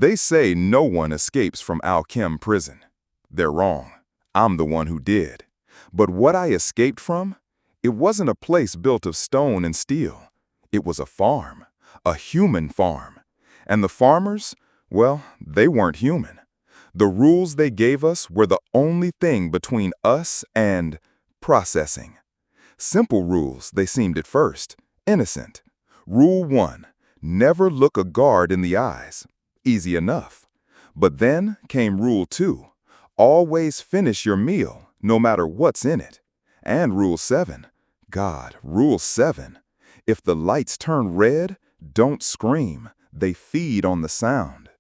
They say no one escapes from Al-Chem prison. They're wrong. I'm the one who did. But what I escaped from? It wasn't a place built of stone and steel. It was a farm, a human farm. And the farmers, well, they weren't human. The rules they gave us were the only thing between us and processing. Simple rules, they seemed at first, innocent. Rule 1, never look a guard in the eyes. Easy enough. But then came Rule 2, always finish your meal, no matter what's in it. And Rule 7, Rule 7, if the lights turn red, don't scream, they feed on the sound.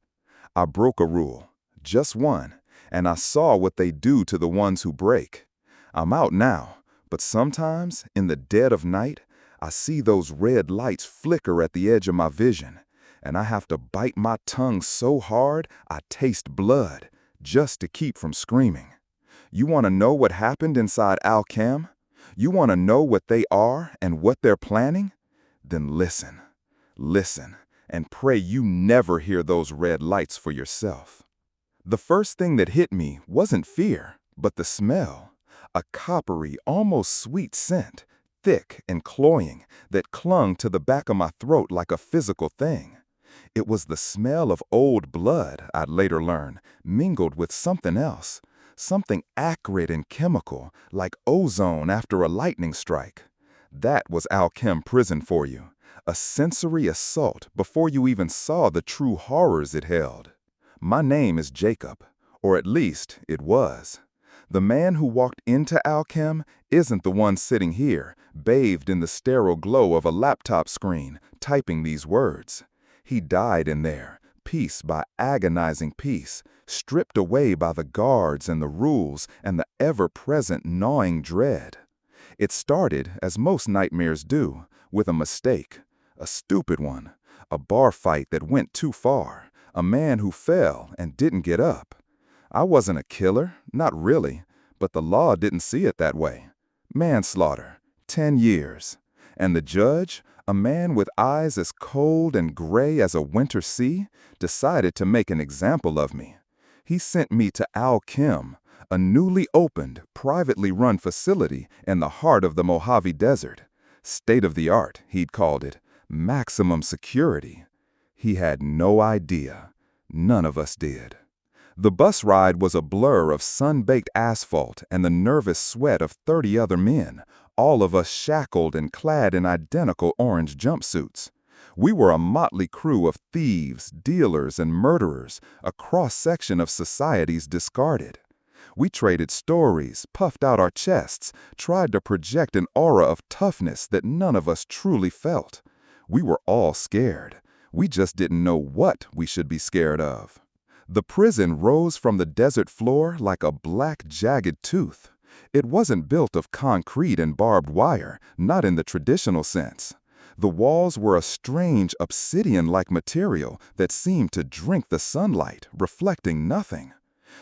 I broke a rule, just one, and I saw what they do to the ones who break. I'm out now, but sometimes, in the dead of night, I see those red lights flicker at the edge of my vision, and I have to bite my tongue so hard I taste blood, just to keep from screaming. You want to know what happened inside Al-Chem? You want to know what they are and what they're planning? Then listen, and pray you never hear those red lights for yourself. The first thing that hit me wasn't fear, but the smell. A coppery, almost sweet scent, thick and cloying, that clung to the back of my throat like a physical thing. It was the smell of old blood, I'd later learn, mingled with something else, something acrid and chemical, like ozone after a lightning strike. That was Al-Chem prison for you, a sensory assault before you even saw the true horrors it held. My name is Jacob, or at least it was. The man who walked into Al-Chem isn't the one sitting here, bathed in the sterile glow of a laptop screen, typing these words. He died in there, piece by agonizing piece, stripped away by the guards and the rules and the ever-present gnawing dread. It started, as most nightmares do, with a mistake, a stupid one, a bar fight that went too far, a man who fell and didn't get up. I wasn't a killer, not really, but the law didn't see it that way. Manslaughter, 10 years. And the judge, a man with eyes as cold and gray as a winter sea, decided to make an example of me. He sent me to Al-Chem, a newly opened, privately run facility in the heart of the Mojave Desert. State-of-the-art, he'd called it, maximum security. He had no idea. None of us did. The bus ride was a blur of sun-baked asphalt and the nervous sweat of 30 other men, all of us shackled and clad in identical orange jumpsuits. We were a motley crew of thieves, dealers, and murderers, a cross-section of society's discarded. We traded stories, puffed out our chests, tried to project an aura of toughness that none of us truly felt. We were all scared. We just didn't know what we should be scared of. The prison rose from the desert floor like a black, jagged tooth. It wasn't built of concrete and barbed wire, not in the traditional sense. The walls were a strange, obsidian-like material that seemed to drink the sunlight, reflecting nothing.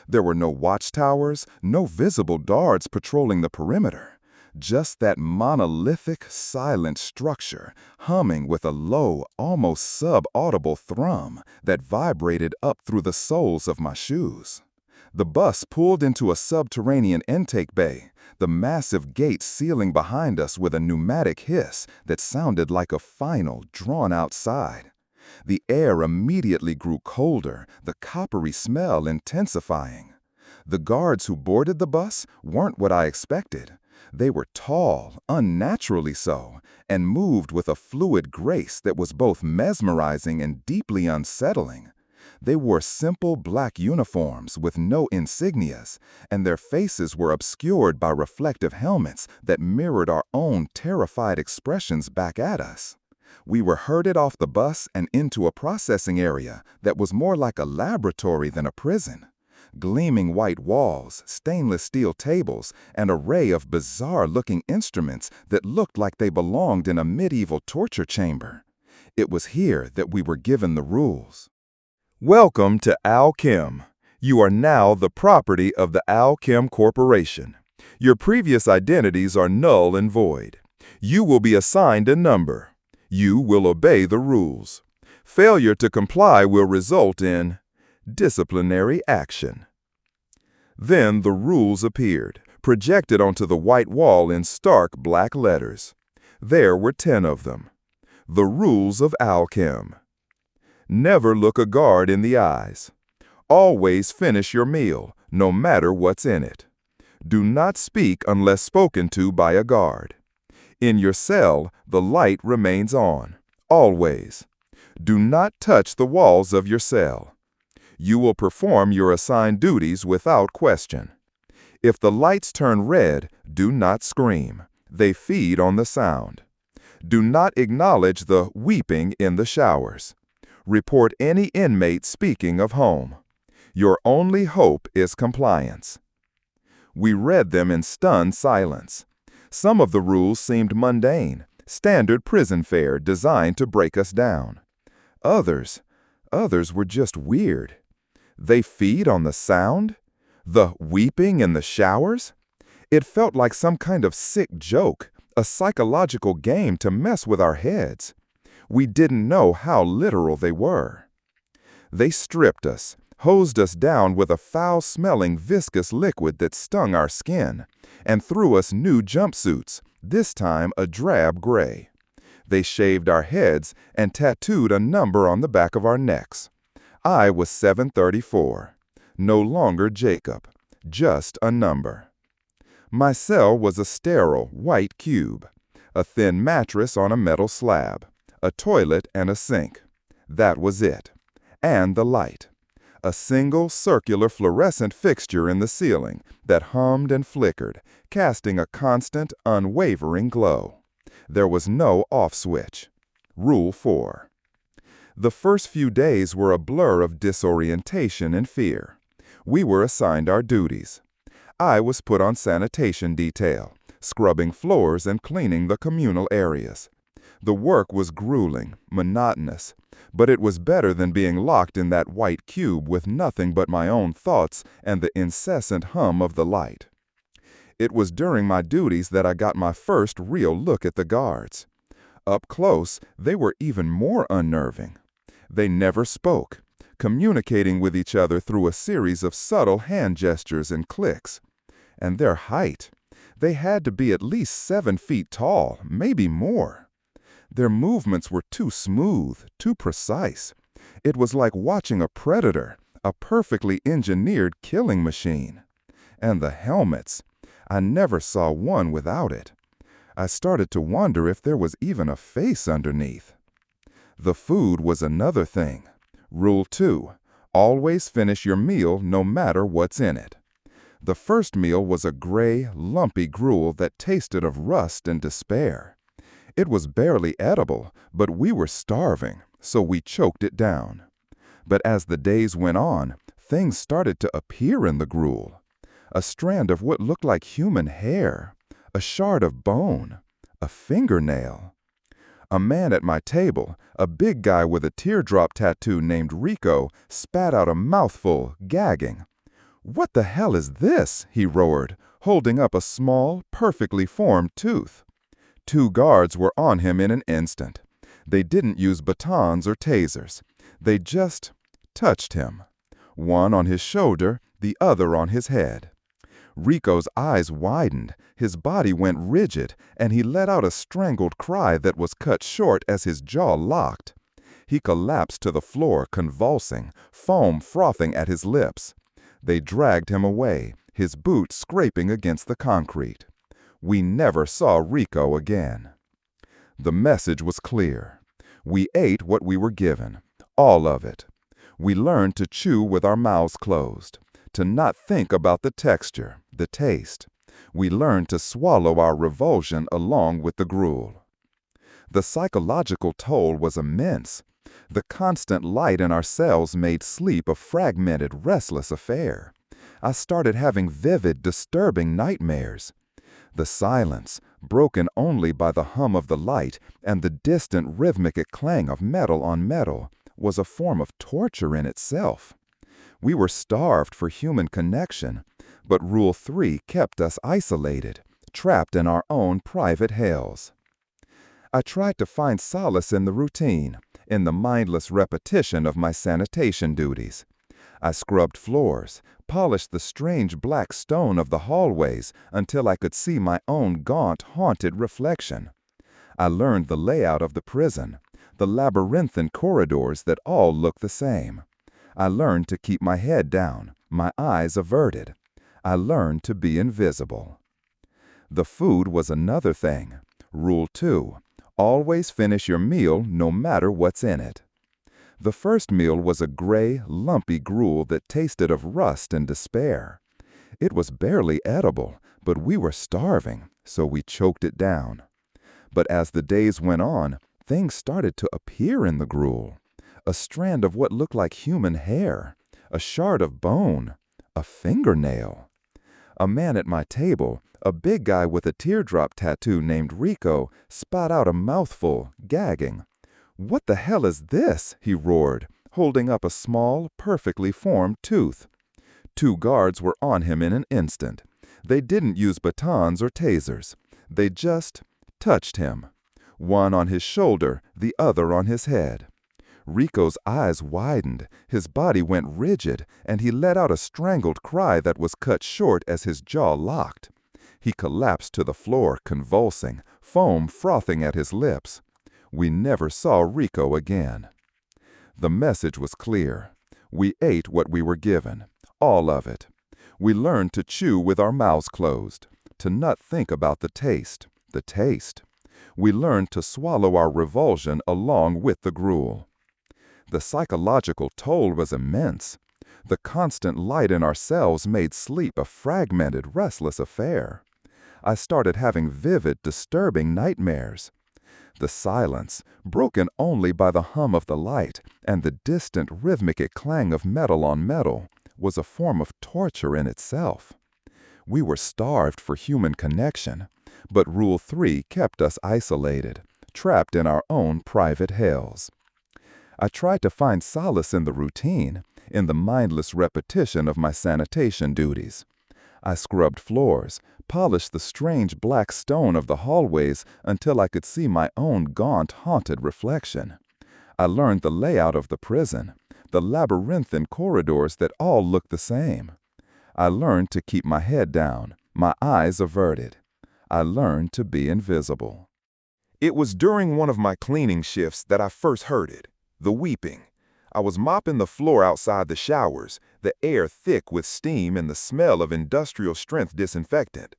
There were no watchtowers, no visible guards patrolling the perimeter. Just that monolithic, silent structure, humming with a low, almost sub-audible thrum that vibrated up through the soles of my shoes. The bus pulled into a subterranean intake bay, the massive gate sealing behind us with a pneumatic hiss that sounded like a final, drawn-out sigh. The air immediately grew colder, the coppery smell intensifying. The guards who boarded the bus weren't what I expected. They were tall, unnaturally so, and moved with a fluid grace that was both mesmerizing and deeply unsettling. They wore simple black uniforms with no insignias, and their faces were obscured by reflective helmets that mirrored our own terrified expressions back at us. We were herded off the bus and into a processing area that was more like a laboratory than a prison. Gleaming white walls, stainless steel tables, an array of bizarre-looking instruments that looked like they belonged in a medieval torture chamber. It was here that we were given the rules. Welcome to Al-Chem. You are now the property of the Al-Chem Corporation. Your previous identities are null and void. You will be assigned a number. You will obey the rules. Failure to comply will result in disciplinary action. Then the rules appeared, projected onto the white wall in stark black letters. There were 10 of them. The rules of Alchem. Never look a guard in the eyes. Always finish your meal, no matter what's in it. Do not speak unless spoken to by a guard. In your cell, the light remains on, always. Do not touch the walls of your cell. You will perform your assigned duties without question. If the lights turn red, do not scream. They feed on the sound. Do not acknowledge the weeping in the showers. Report any inmate speaking of home. Your only hope is compliance. We read them in stunned silence. Some of the rules seemed mundane, standard prison fare designed to break us down. Others were just weird. They feed on the sound? The weeping in the showers? It felt like some kind of sick joke, a psychological game to mess with our heads. We didn't know how literal they were. They stripped us, hosed us down with a foul-smelling viscous liquid that stung our skin, and threw us new jumpsuits, this time a drab gray. They shaved our heads and tattooed a number on the back of our necks. I was 734, no longer Jacob, just a number. My cell was a sterile, white cube, a thin mattress on a metal slab, a toilet and a sink. That was it. And the light. A single circular fluorescent fixture in the ceiling that hummed and flickered, casting a constant, unwavering glow. There was no off switch. Rule 4. The first few days were a blur of disorientation and fear. We were assigned our duties. I was put on sanitation detail, scrubbing floors and cleaning the communal areas. The work was grueling, monotonous, but it was better than being locked in that white cube with nothing but my own thoughts and the incessant hum of the light. It was during my duties that I got my first real look at the guards. Up close, they were even more unnerving. They never spoke, communicating with each other through a series of subtle hand gestures and clicks. And their height. They had to be at least 7 feet tall, maybe more. Their movements were too smooth, too precise. It was like watching a predator, a perfectly engineered killing machine. And the helmets. I never saw one without it. I started to wonder if there was even a face underneath. The food was another thing. Rule 2. Always finish your meal no matter what's in it. The first meal was a gray, lumpy gruel that tasted of rust and despair. It was barely edible, but we were starving, so we choked it down. But as the days went on, things started to appear in the gruel. A strand of what looked like human hair, a shard of bone, a fingernail. A man at my table, a big guy with a teardrop tattoo named Rico, spat out a mouthful, gagging. "What the hell is this?" he roared, holding up a small, perfectly formed tooth. 2 guards were on him in an instant. They didn't use batons or tasers. They just touched him. One on his shoulder, the other on his head. Rico's eyes widened, his body went rigid, and he let out a strangled cry that was cut short as his jaw locked. He collapsed to the floor, convulsing, foam frothing at his lips. They dragged him away, his boots scraping against the concrete. We never saw Rico again. The message was clear. We ate what we were given, all of it. We learned to chew with our mouths closed, to not think about the texture, the taste. We learned to swallow our revulsion along with the gruel. The psychological toll was immense. The constant light in our cells made sleep a fragmented, restless affair. I started having vivid, disturbing nightmares. The silence, broken only by the hum of the light and the distant rhythmic clang of metal on metal, was a form of torture in itself. We were starved for human connection, but Rule 3 kept us isolated, trapped in our own private hells. I tried to find solace in the routine, in the mindless repetition of my sanitation duties. I scrubbed floors, polished the strange black stone of the hallways until I could see my own gaunt, haunted reflection. I learned the layout of the prison, the labyrinthine corridors that all look the same. I learned to keep my head down, my eyes averted. I learned to be invisible. The food was another thing. Rule 2. Always finish your meal no matter what's in it. The first meal was a gray, lumpy gruel that tasted of rust and despair. It was barely edible, but we were starving, so we choked it down. But as the days went on, things started to appear in the gruel. A strand of what looked like human hair, a shard of bone, a fingernail. A man at my table, a big guy with a teardrop tattoo named Rico, spat out a mouthful, gagging. "What the hell is this?" he roared, holding up a small, perfectly formed tooth. 2 guards were on him in an instant. They didn't use batons or tasers. They just touched him. One on his shoulder, the other on his head. Rico's eyes widened, his body went rigid, and he let out a strangled cry that was cut short as his jaw locked. He collapsed to the floor, convulsing, foam frothing at his lips. We never saw Rico again. The message was clear. We ate what we were given, all of it. We learned to chew with our mouths closed, to not think about the taste. We learned to swallow our revulsion along with the gruel. The psychological toll was immense. The constant light in our cells made sleep a fragmented, restless affair. I started having vivid, disturbing nightmares. The silence, broken only by the hum of the light and the distant, rhythmic clang of metal on metal, was a form of torture in itself. We were starved for human connection, but Rule 3 kept us isolated, trapped in our own private hells. I tried to find solace in the routine, in the mindless repetition of my sanitation duties. I scrubbed floors, polished the strange black stone of the hallways until I could see my own gaunt, haunted reflection. I learned the layout of the prison, the labyrinthine corridors that all looked the same. I learned to keep my head down, my eyes averted. I learned to be invisible. It was during one of my cleaning shifts that I first heard it. The weeping. I was mopping the floor outside the showers, the air thick with steam and the smell of industrial-strength disinfectant.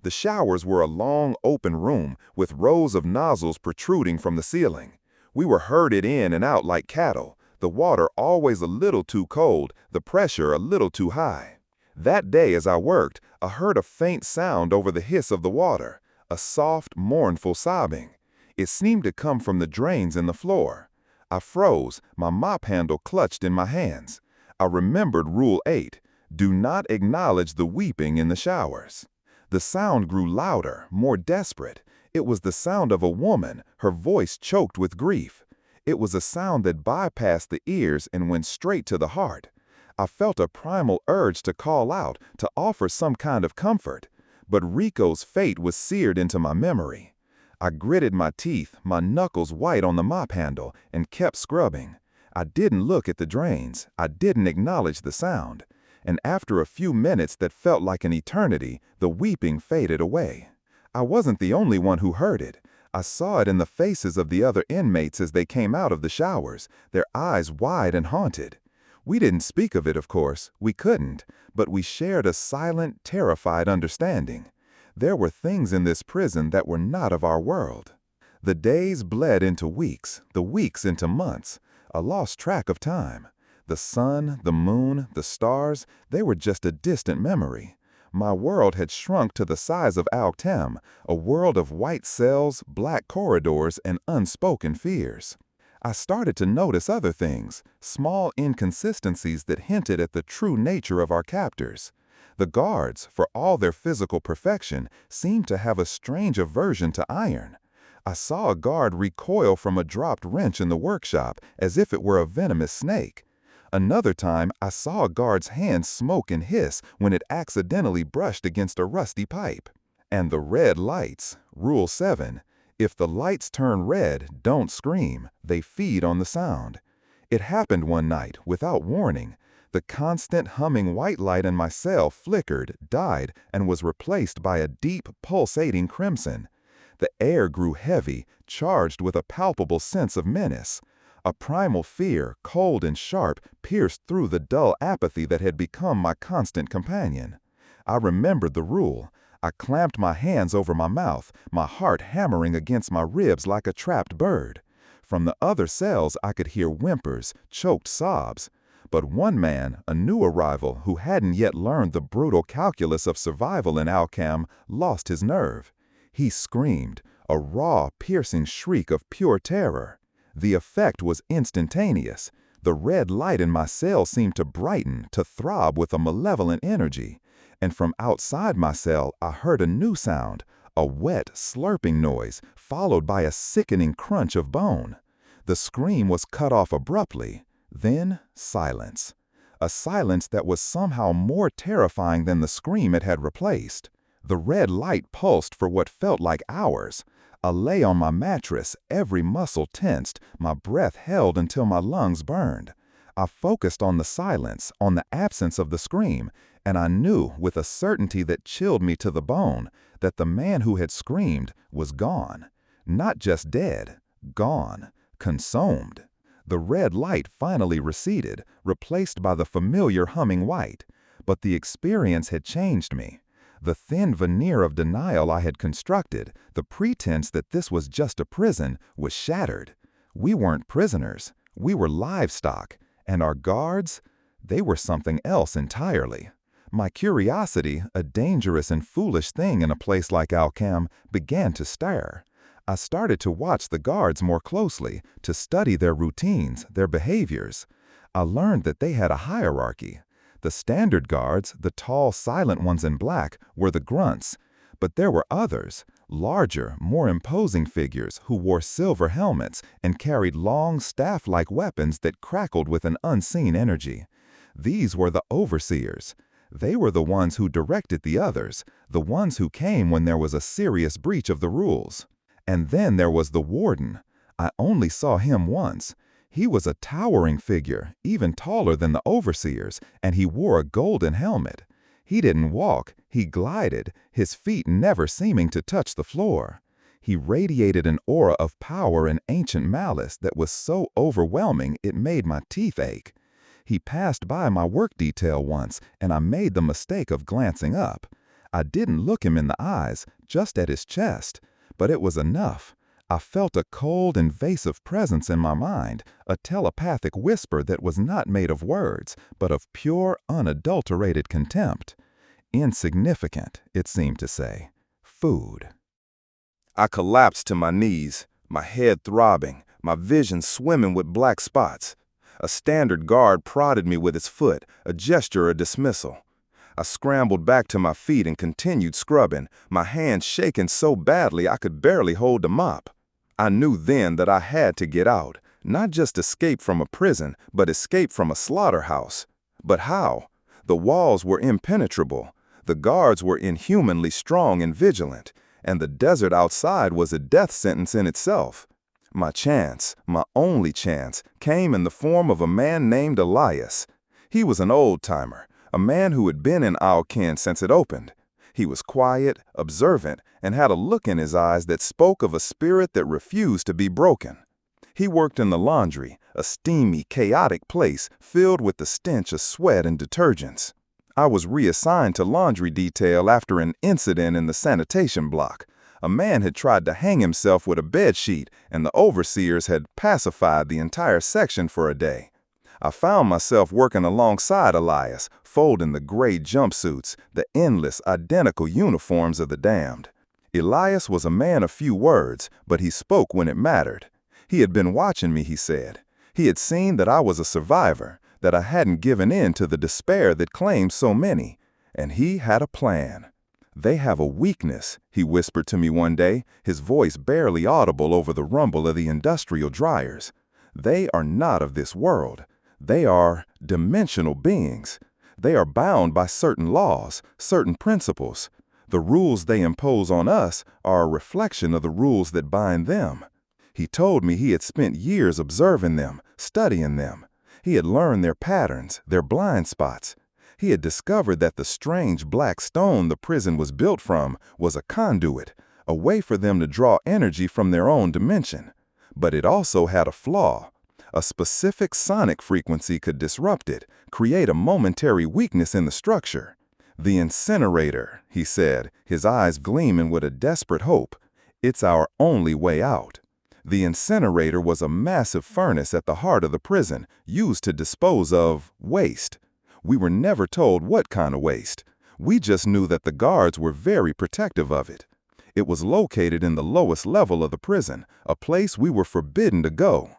The showers were a long, open room with rows of nozzles protruding from the ceiling. We were herded in and out like cattle, the water always a little too cold, the pressure a little too high. That day as I worked, I heard a faint sound over the hiss of the water, a soft, mournful sobbing. It seemed to come from the drains in the floor. I froze, my mop handle clutched in my hands. I remembered Rule 8, do not acknowledge the weeping in the showers. The sound grew louder, more desperate. It was the sound of a woman, her voice choked with grief. It was a sound that bypassed the ears and went straight to the heart. I felt a primal urge to call out, to offer some kind of comfort. But Rico's fate was seared into my memory. I gritted my teeth, my knuckles white on the mop handle, and kept scrubbing. I didn't look at the drains. I didn't acknowledge the sound. And after a few minutes that felt like an eternity, the weeping faded away. I wasn't the only one who heard it. I saw it in the faces of the other inmates as they came out of the showers, their eyes wide and haunted. We didn't speak of it, of course. We couldn't. But we shared a silent, terrified understanding. There were things in this prison that were not of our world. The days bled into weeks, the weeks into months, a lost track of time. The sun, the moon, the stars, they were just a distant memory. My world had shrunk to the size of Altem, a world of white cells, black corridors, and unspoken fears. I started to notice other things, small inconsistencies that hinted at the true nature of our captors. The guards, for all their physical perfection, seemed to have a strange aversion to iron. I saw a guard recoil from a dropped wrench in the workshop as if it were a venomous snake. Another time, I saw a guard's hand smoke and hiss when it accidentally brushed against a rusty pipe. And the red lights, Rule 7, if the lights turn red, don't scream, they feed on the sound. It happened one night, without warning. The constant humming white light in my cell flickered, died, and was replaced by a deep, pulsating crimson. The air grew heavy, charged with a palpable sense of menace. A primal fear, cold and sharp, pierced through the dull apathy that had become my constant companion. I remembered the rule. I clamped my hands over my mouth, my heart hammering against my ribs like a trapped bird. From the other cells I could hear whimpers, choked sobs. But one man, a new arrival who hadn't yet learned the brutal calculus of survival in Alcam, lost his nerve. He screamed, a raw, piercing shriek of pure terror. The effect was instantaneous. The red light in my cell seemed to brighten, to throb with a malevolent energy. And from outside my cell I heard a new sound, a wet, slurping noise, followed by a sickening crunch of bone. The scream was cut off abruptly. Then silence. A silence that was somehow more terrifying than the scream it had replaced. The red light pulsed for what felt like hours. I lay on my mattress, every muscle tensed, my breath held until my lungs burned. I focused on the silence, on the absence of the scream, and I knew with a certainty that chilled me to the bone that the man who had screamed was gone. Not just dead, gone, consumed. The red light finally receded, replaced by the familiar humming white. But the experience had changed me. The thin veneer of denial I had constructed, the pretense that this was just a prison, was shattered. We weren't prisoners. We were livestock. And our guards? They were something else entirely. My curiosity, a dangerous and foolish thing in a place like Alcam, began to stir. I started to watch the guards more closely, to study their routines, their behaviors. I learned that they had a hierarchy. The standard guards, the tall, silent ones in black, were the grunts. But there were others, larger, more imposing figures who wore silver helmets and carried long, staff-like weapons that crackled with an unseen energy. These were the overseers. They were the ones who directed the others, the ones who came when there was a serious breach of the rules. And then there was the warden. I only saw him once. He was a towering figure, even taller than the overseers, and he wore a golden helmet. He didn't walk, he glided, his feet never seeming to touch the floor. He radiated an aura of power and ancient malice that was so overwhelming it made my teeth ache. He passed by my work detail once, and I made the mistake of glancing up. I didn't look him in the eyes, just at his chest. But it was enough. I felt a cold, invasive presence in my mind, a telepathic whisper that was not made of words, but of pure, unadulterated contempt. Insignificant, it seemed to say. Food. I collapsed to my knees, my head throbbing, my vision swimming with black spots. A standard guard prodded me with his foot, a gesture of dismissal. I scrambled back to my feet and continued scrubbing, my hands shaking so badly I could barely hold the mop. I knew then that I had to get out, not just escape from a prison, but escape from a slaughterhouse. But how? The walls were impenetrable. The guards were inhumanly strong and vigilant, and the desert outside was a death sentence in itself. My chance, my only chance, came in the form of a man named Elias. He was an old-timer, a man who had been in Alkin since it opened. He was quiet, observant, and had a look in his eyes that spoke of a spirit that refused to be broken. He worked in the laundry, a steamy, chaotic place filled with the stench of sweat and detergents. I was reassigned to laundry detail after an incident in the sanitation block. A man had tried to hang himself with a bedsheet, and the overseers had pacified the entire section for a day. I found myself working alongside Elias, folding the gray jumpsuits, the endless, identical uniforms of the damned. Elias was a man of few words, but he spoke when it mattered. He had been watching me, he said. He had seen that I was a survivor, that I hadn't given in to the despair that claimed so many, and he had a plan. "They have a weakness," he whispered to me one day, his voice barely audible over the rumble of the industrial dryers. "They are not of this world. They are dimensional beings. They are bound by certain laws, certain principles. The rules they impose on us are a reflection of the rules that bind them." He told me he had spent years observing them, studying them. He had learned their patterns, their blind spots. He had discovered that the strange black stone the prison was built from was a conduit, a way for them to draw energy from their own dimension. But it also had a flaw. A specific sonic frequency could disrupt it, create a momentary weakness in the structure. "The incinerator," he said, his eyes gleaming with a desperate hope. "It's our only way out." The incinerator was a massive furnace at the heart of the prison, used to dispose of waste. We were never told what kind of waste. We just knew that the guards were very protective of it. It was located in the lowest level of the prison, a place we were forbidden to go.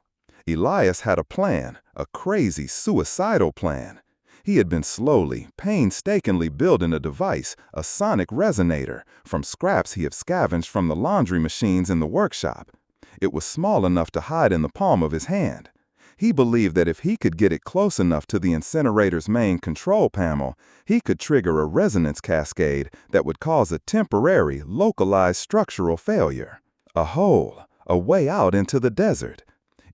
Elias had a plan, a crazy, suicidal plan. He had been slowly, painstakingly building a device, a sonic resonator, from scraps he had scavenged from the laundry machines in the workshop. It was small enough to hide in the palm of his hand. He believed that if he could get it close enough to the incinerator's main control panel, he could trigger a resonance cascade that would cause a temporary, localized structural failure. A hole, a way out into the desert.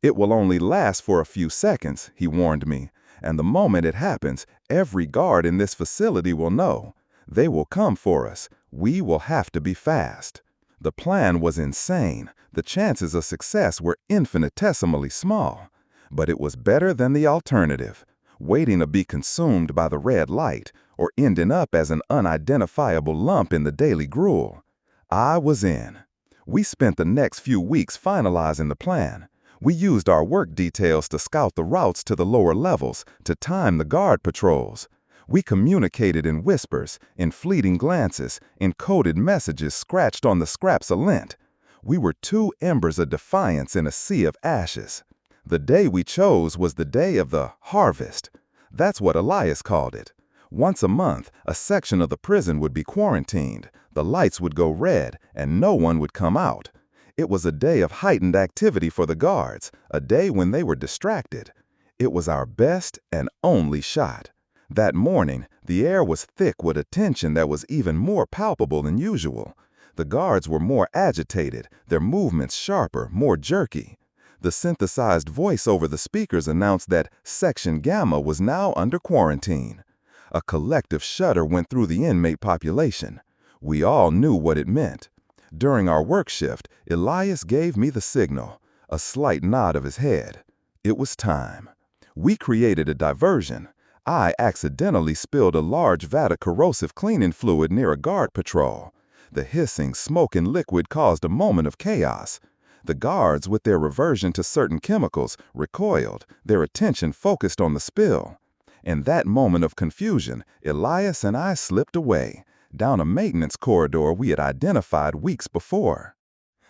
"It will only last for a few seconds," he warned me. "And the moment it happens, every guard in this facility will know. They will come for us. We will have to be fast." The plan was insane. The chances of success were infinitesimally small. But it was better than the alternative, waiting to be consumed by the red light or ending up as an unidentifiable lump in the daily gruel. I was in. We spent the next few weeks finalizing the plan. We used our work details to scout the routes to the lower levels, to time the guard patrols. We communicated in whispers, in fleeting glances, in coded messages scratched on the scraps of lint. We were two embers of defiance in a sea of ashes. The day we chose was the day of the harvest. That's what Elias called it. Once a month, a section of the prison would be quarantined, the lights would go red, and no one would come out. It was a day of heightened activity for the guards, a day when they were distracted. It was our best and only shot. That morning, the air was thick with a tension that was even more palpable than usual. The guards were more agitated, their movements sharper, more jerky. The synthesized voice over the speakers announced that Section Gamma was now under quarantine. A collective shudder went through the inmate population. We all knew what it meant. During our work shift, Elias gave me the signal, a slight nod of his head. It was time. We created a diversion. I accidentally spilled a large vat of corrosive cleaning fluid near a guard patrol. The hissing, smoking liquid caused a moment of chaos. The guards, with their reversion to certain chemicals, recoiled, their attention focused on the spill. In that moment of confusion, Elias and I slipped away, down a maintenance corridor we had identified weeks before.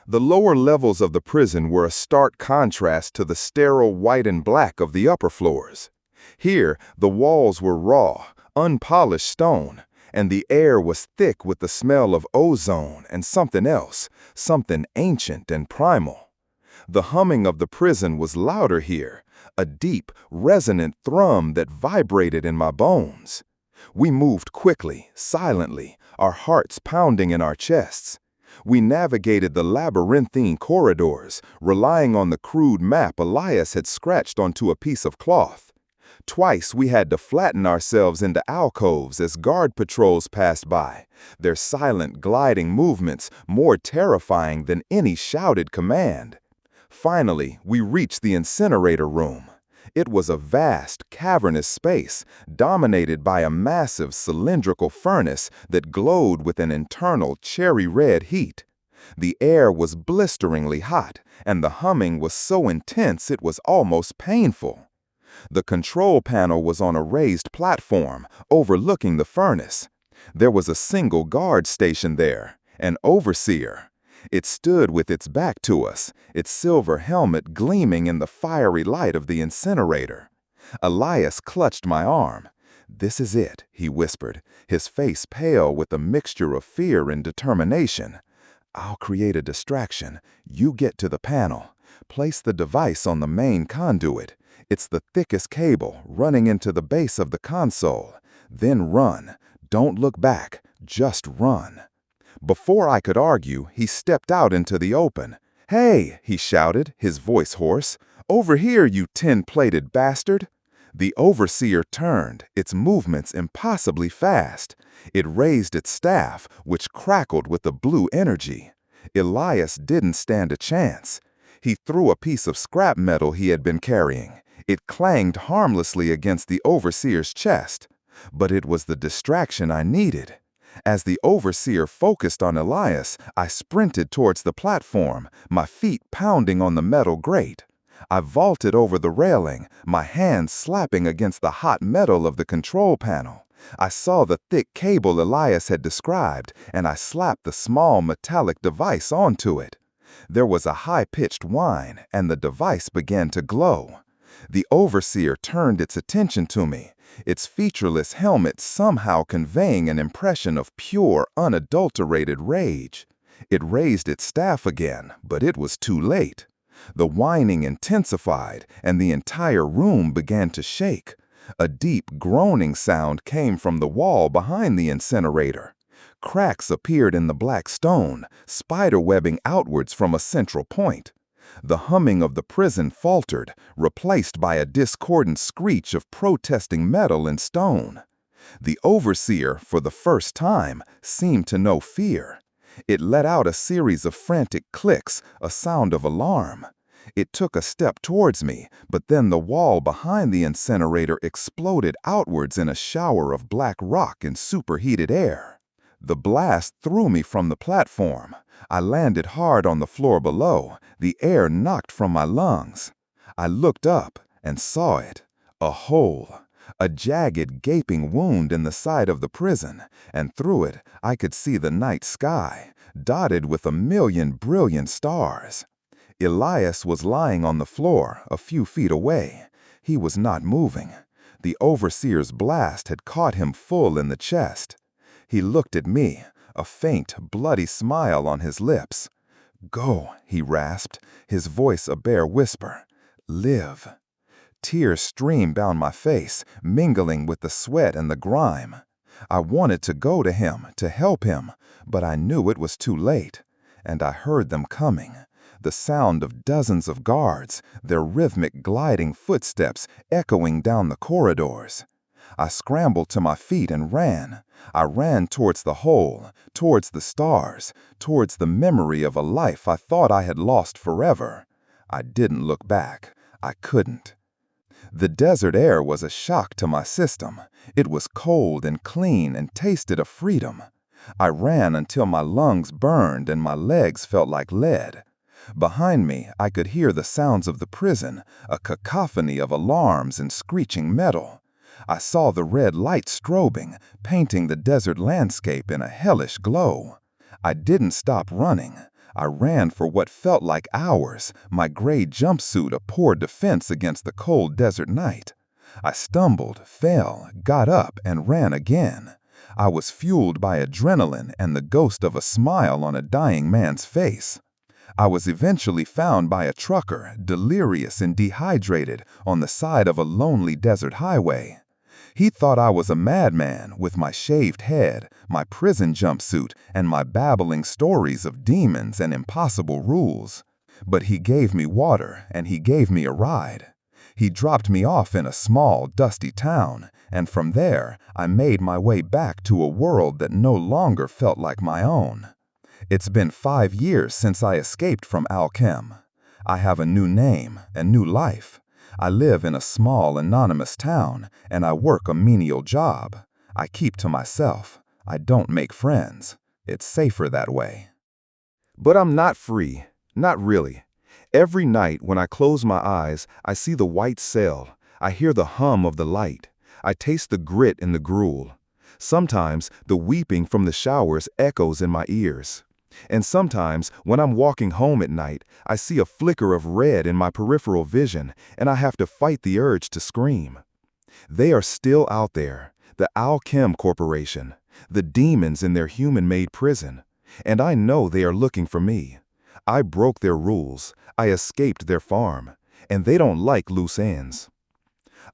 The lower levels of the prison were a stark contrast to the sterile white and black of the upper floors. Here, the walls were raw, unpolished stone, and the air was thick with the smell of ozone and something else, something ancient and primal. The humming of the prison was louder here, a deep, resonant thrum that vibrated in my bones. We moved quickly, silently, our hearts pounding in our chests. We navigated the labyrinthine corridors, relying on the crude map Elias had scratched onto a piece of cloth. Twice we had to flatten ourselves into alcoves as guard patrols passed by, their silent, gliding movements more terrifying than any shouted command. Finally, we reached the incinerator room. It was a vast, cavernous space, dominated by a massive cylindrical furnace that glowed with an internal cherry-red heat. The air was blisteringly hot, and the humming was so intense it was almost painful. The control panel was on a raised platform, overlooking the furnace. There was a single guard stationed there, an overseer. It stood with its back to us, its silver helmet gleaming in the fiery light of the incinerator. Elias clutched my arm. "This is it," he whispered, his face pale with a mixture of fear and determination. "I'll create a distraction. You get to the panel. Place the device on the main conduit. It's the thickest cable, running into the base of the console. Then run. Don't look back. Just run." Before I could argue, he stepped out into the open. "Hey," he shouted, his voice hoarse. "Over here, you tin-plated bastard!" The overseer turned, its movements impossibly fast. It raised its staff, which crackled with the blue energy. Elias didn't stand a chance. He threw a piece of scrap metal he had been carrying. It clanged harmlessly against the overseer's chest. But it was the distraction I needed. As the overseer focused on Elias, I sprinted towards the platform, my feet pounding on the metal grate. I vaulted over the railing, my hands slapping against the hot metal of the control panel. I saw the thick cable Elias had described, and I slapped the small metallic device onto it. There was a high-pitched whine, and the device began to glow. The overseer turned its attention to me, its featureless helmet somehow conveying an impression of pure, unadulterated rage. It raised its staff again, but it was too late. The whining intensified, and the entire room began to shake. A deep groaning sound came from the wall behind the incinerator. Cracks appeared in the black stone, spiderwebbing outwards from a central point. The humming of the prison faltered, replaced by a discordant screech of protesting metal and stone. The overseer, for the first time, seemed to know fear. It let out a series of frantic clicks, a sound of alarm. It took a step towards me, but then the wall behind the incinerator exploded outwards in a shower of black rock and superheated air. The blast threw me from the platform. I landed hard on the floor below, the air knocked from my lungs. I looked up and saw it, a hole, a jagged, gaping wound in the side of the prison, and through it I could see the night sky, dotted with 1,000,000 brilliant stars. Elias was lying on the floor, a few feet away. He was not moving. The overseer's blast had caught him full in the chest. He looked at me, a faint, bloody smile on his lips. "Go," he rasped, his voice a bare whisper. "Live." Tears streamed down my face, mingling with the sweat and the grime. I wanted to go to him, to help him, but I knew it was too late. And I heard them coming. The sound of dozens of guards, their rhythmic gliding footsteps echoing down the corridors. I scrambled to my feet and ran. I ran towards the hole, towards the stars, towards the memory of a life I thought I had lost forever. I didn't look back. I couldn't. The desert air was a shock to my system. It was cold and clean and tasted of freedom. I ran until my lungs burned and my legs felt like lead. Behind me, I could hear the sounds of the prison, a cacophony of alarms and screeching metal. I saw the red light strobing, painting the desert landscape in a hellish glow. I didn't stop running. I ran for what felt like hours, my gray jumpsuit a poor defense against the cold desert night. I stumbled, fell, got up, and ran again. I was fueled by adrenaline and the ghost of a smile on a dying man's face. I was eventually found by a trucker, delirious and dehydrated, on the side of a lonely desert highway. He thought I was a madman with my shaved head, my prison jumpsuit, and my babbling stories of demons and impossible rules. But he gave me water and he gave me a ride. He dropped me off in a small, dusty town, and from there I made my way back to a world that no longer felt like my own. It's been 5 years since I escaped from Al-Chem. I have a new name, a new life. I live in a small, anonymous town, and I work a menial job. I keep to myself. I don't make friends. It's safer that way. But I'm not free. Not really. Every night when I close my eyes, I see the white cell. I hear the hum of the light. I taste the grit in the gruel. Sometimes the weeping from the showers echoes in my ears. And sometimes, when I'm walking home at night, I see a flicker of red in my peripheral vision, and I have to fight the urge to scream. They are still out there, the Al-Chem Corporation, the demons in their human-made prison, and I know they are looking for me. I broke their rules, I escaped their farm, and they don't like loose ends.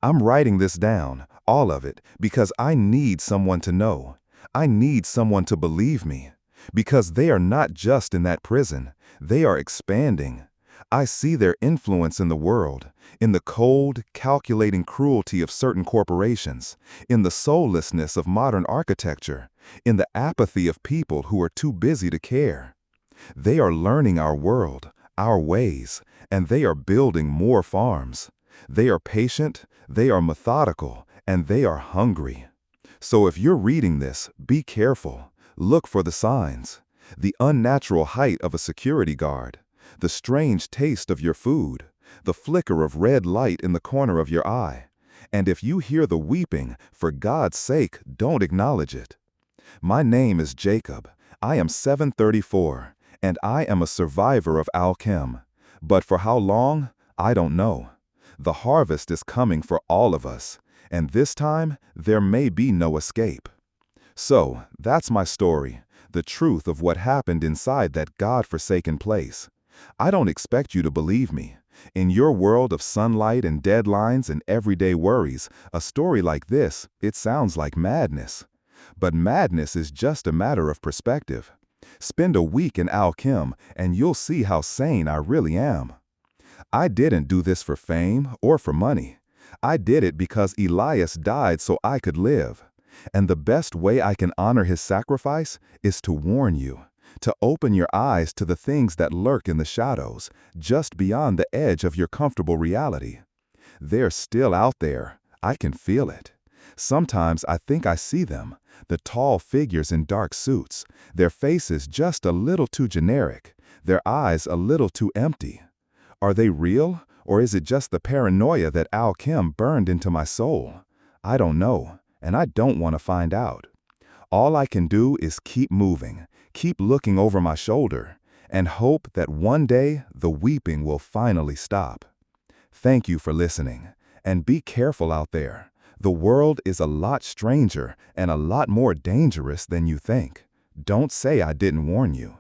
I'm writing this down, all of it, because I need someone to know. I need someone to believe me. Because they are not just in that prison, they are expanding. I see their influence in the world, in the cold, calculating cruelty of certain corporations, in the soullessness of modern architecture, in the apathy of people who are too busy to care. They are learning our world, our ways, and they are building more farms. They are patient, they are methodical, and they are hungry. So if you're reading this, be careful. Look for the signs. The unnatural height of a security guard, the strange taste of your food, the flicker of red light in the corner of your eye. And if you hear the weeping, for God's sake, don't acknowledge it. My name is Jacob. I am 734, and I am a survivor of Al-Chem. But for how long? I don't know. The harvest is coming for all of us, and this time there may be no escape. So, that's my story, the truth of what happened inside that God-forsaken place. I don't expect you to believe me. In your world of sunlight and deadlines and everyday worries, a story like this, it sounds like madness. But madness is just a matter of perspective. Spend a week in Al-Chem and you'll see how sane I really am. I didn't do this for fame or for money. I did it because Elias died so I could live. And the best way I can honor his sacrifice is to warn you, to open your eyes to the things that lurk in the shadows, just beyond the edge of your comfortable reality. They're still out there. I can feel it. Sometimes I think I see them, the tall figures in dark suits, their faces just a little too generic, their eyes a little too empty. Are they real, or is it just the paranoia that Al-Chem burned into my soul? I don't know, and I don't want to find out. All I can do is keep moving, keep looking over my shoulder, and hope that one day the weeping will finally stop. Thank you for listening, and be careful out there. The world is a lot stranger and a lot more dangerous than you think. Don't say I didn't warn you.